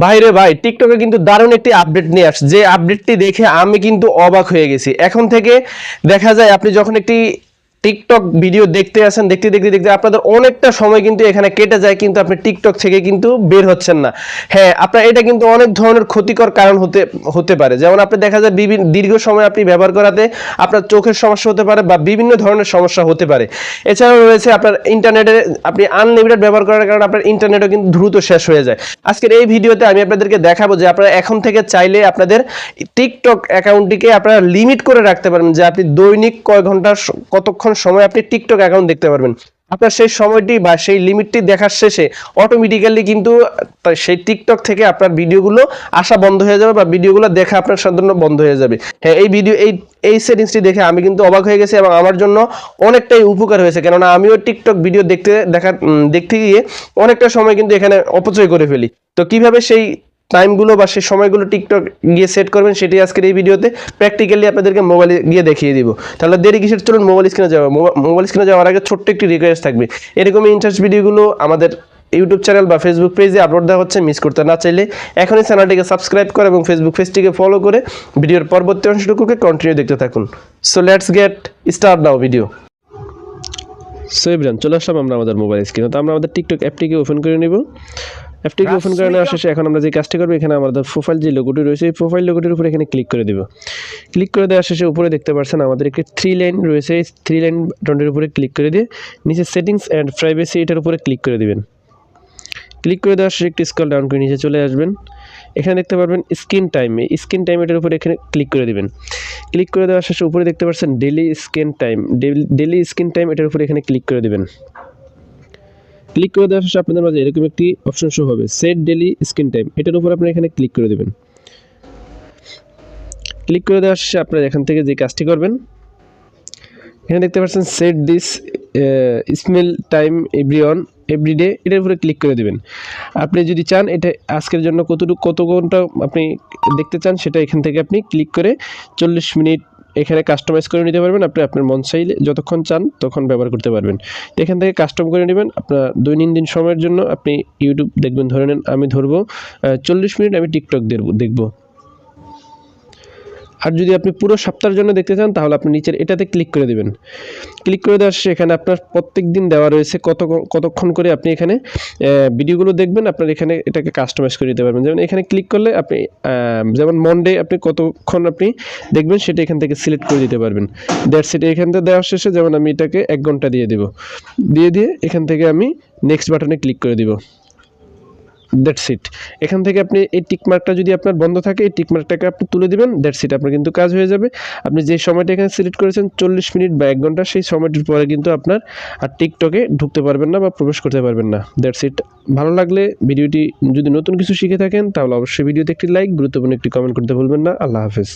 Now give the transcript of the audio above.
ভাইরে ভাই, টিকটকে কিন্তু দারুণ একটি আপডেট নিয়ে আসছে, যে আপডেটটি দেখে আমি কিন্তু অবাক হয়ে গেছি। এখন থেকে দেখা যায় আপনি যখন একটি টিকটক ভিডিও দেখতে আসেন, দেখতে দেখতে দেখতে আপনাদের অনেকটা সময় কিন্তু এখানে কেটে যায়, কিন্তু আপনি টিকটক থেকে কিন্তু বের হচ্ছেন না। হ্যাঁ, আপনার এটা কিন্তু অনেক ধরনের ক্ষতিকর কারণ হতে হতে পারে। যেমন আপনি দেখা যায় বিভিন্ন দীর্ঘ সময় আপনি ব্যবহার করাতে আপনার চোখের সমস্যা হতে পারে বা বিভিন্ন ধরনের সমস্যা হতে পারে। এছাড়াও রয়েছে আপনার ইন্টারনেটে আপনি আনলিমিটেড ব্যবহার করার কারণে আপনার ইন্টারনেটও কিন্তু দ্রুত শেষ হয়ে যায়। আজকের এই ভিডিওতে আমি আপনাদেরকে দেখাবো যে আপনারা এখন থেকে চাইলে আপনাদের টিকটক অ্যাকাউন্টটিকে আপনারা লিমিট করে রাখতে পারবেন, যে আপনি দৈনিক কয় ঘন্টা কতক্ষণ সময় আপনি টিকটক অ্যাকাউন্ট দেখতে পারবেন। আপনার সেই সময়টি বা সেই লিমিটটি দেখার শেষে অটোমেটিক্যালি কিন্তু সেই টিকটক থেকে আপনার ভিডিওগুলো আসা বন্ধ হয়ে যাবে বা ভিডিওগুলো দেখা আপনার সাধারণত বন্ধ হয়ে যাবে। হ্যাঁ, এই সেটিংসটি দেখে আমি কিন্তু অবাক হয়ে গেছি এবং আমার জন্য অনেকটাই উপকার হয়েছে, কেননা আমিও টিকটক ভিডিও দেখতে গিয়ে অনেকটা সময় কিন্তু এখানে অপচয় করে ফেলি। তো কিভাবে সেই টাইমগুলো বা সেই সময়গুলো টিকটক গিয়ে সেট করবেন সেটি আজকের এই ভিডিওতে প্র্যাকটিক্যালি আপনাদেরকে মোবাইলে গিয়ে দেখিয়ে দিব। তাহলে দেরি কিসের, চলুন মোবাইল স্ক্রিনে যাওয়ার আগে ছোট্ট একটি রিকোয়েস্ট থাকবে, এরকমই ইন্টারেস্ট ভিডিওগুলো আমাদের ইউটিউব চ্যানেল বা ফেসবুক পেজে আপলোড দেওয়া হচ্ছে, মিস করতে না চাইলে এখনই চ্যানেলটিকে সাবস্ক্রাইব করে এবং ফেসবুক পেজটিকে ফলো করে ভিডিওর পরবর্তী অংশটুকুকে কন্টিনিউ দেখতে থাকুন। So let's get start now video. So everyone, চলে আসলাম আমরা আমাদের মোবাইল স্ক্রিনে। তো আমরা আমাদের টিকটক অ্যাপটিকে ওপেন করে নিব। অ্যাপটিকে ওপেন করে নেওয়ার শেষে এখন আমরা যে কাজটি করবো, এখানে আমাদের প্রোফাইল যে লোগোটি রয়েছে এই প্রোফাইল লোগোটির উপরে এখানে ক্লিক করে দেব। ক্লিক করে দেওয়ার শেষে উপরে দেখতে পাচ্ছেন আমাদের একটি 3 লাইন রয়েছে, এই 3 লাইন বাটনের উপরে ক্লিক করে দিয়ে নিচে সেটিংস অ্যান্ড প্রাইভেসি এটার উপরে ক্লিক করে দিবেন। ক্লিক করে দেওয়ার শেষে একটু স্ক্রল ডাউন করে নিচে চলে আসবেন। এখানে দেখতে পারবেন স্ক্রিন টাইম, এই স্ক্রিন টাইম এটার উপরে এখানে ক্লিক করে দিবেন। ক্লিক করে দেওয়ার শেষে উপরে দেখতে পাচ্ছেন ডেইলি স্ক্রিন টাইম এটার উপরে এখানে ক্লিক করে দিবেন। ক্লিক করে দেওয়ার শেষে আপনাদের মাঝে এরকম একটি অপশন শো হবে, সেট ডেইলি স্ক্রিন টাইম, এটার উপর আপনি এখানে ক্লিক করে দেবেন। ক্লিক করে দেওয়ার শেষে আপনারা এখান থেকে যে কাজটি করবেন, এখানে দেখতে পাচ্ছেন set this smell time everyday, এটার উপরে ক্লিক করে দেবেন। আপনি যদি চান এটা আজকের জন্য কত ঘন্টা আপনি দেখতে চান সেটা এখান থেকে আপনি ক্লিক করে 40 মিনিট এখানে কাস্টমাইজ করে নিতে পারবেন। আপনি আপনার মন চাইলে যতক্ষণ চান তখন ব্যবহার করতে পারবেন। তো এখান থেকে কাস্টম করে নেবেন। আপনার দৈনন্দিন সময়ের জন্য আপনি ইউটিউব দেখবেন, ধরে নেন আমি ধরবো 40 মিনিট আমি টিকটক দেখবো। আর যদি আপনি পুরো সপ্তাহের জন্য দেখতে চান তাহলে আপনি নিচের এটাতে ক্লিক করে দেবেন। ক্লিক করে দেওয়ার শেষে এখানে আপনার প্রত্যেক দিন দেওয়া রয়েছে কতক্ষণ করে আপনি এখানে ভিডিওগুলো দেখবেন। আপনার এখানে এটাকে কাস্টমাইজ করে দিতে পারবেন। যেমন এখানে ক্লিক করলে আপনি যেমন মনডে আপনি কতক্ষণ আপনি দেখবেন সেটা এখান থেকে সিলেক্ট করে দিতে পারবেন। That's it. এখান থেকে দেওয়ার শেষে যেমন আমি এটাকে 1 ঘন্টা দিয়ে দিয়ে এখান থেকে আমি নেক্সট বাটনে ক্লিক করে দিব। That's it. এখান থেকে আপনি এই টিকমার্কটা যদি আপনার বন্ধ থাকে এই টিকমার্কটাকে আপনি তুলে দিবেন। দ্যাটস ইট, আপনার কিন্তু কাজ হয়ে যাবে। আপনি যে সময়টা এখানে সিলেক্ট করেছেন 40 মিনিট বা 1 ঘন্টা, সেই সময়টির পরে কিন্তু আপনার আর টিকটকে ঢুকতে পারবেন না বা প্রবেশ করতে পারবেন না। That's it. ভালো লাগলে ভিডিওটি যদি নতুন কিছু শিখে থাকেন তাহলে অবশ্যই ভিডিওতে একটি লাইক, গুরুত্বপূর্ণ একটি কমেন্ট করতে ভুলবেন না। আল্লাহ হাফেজ।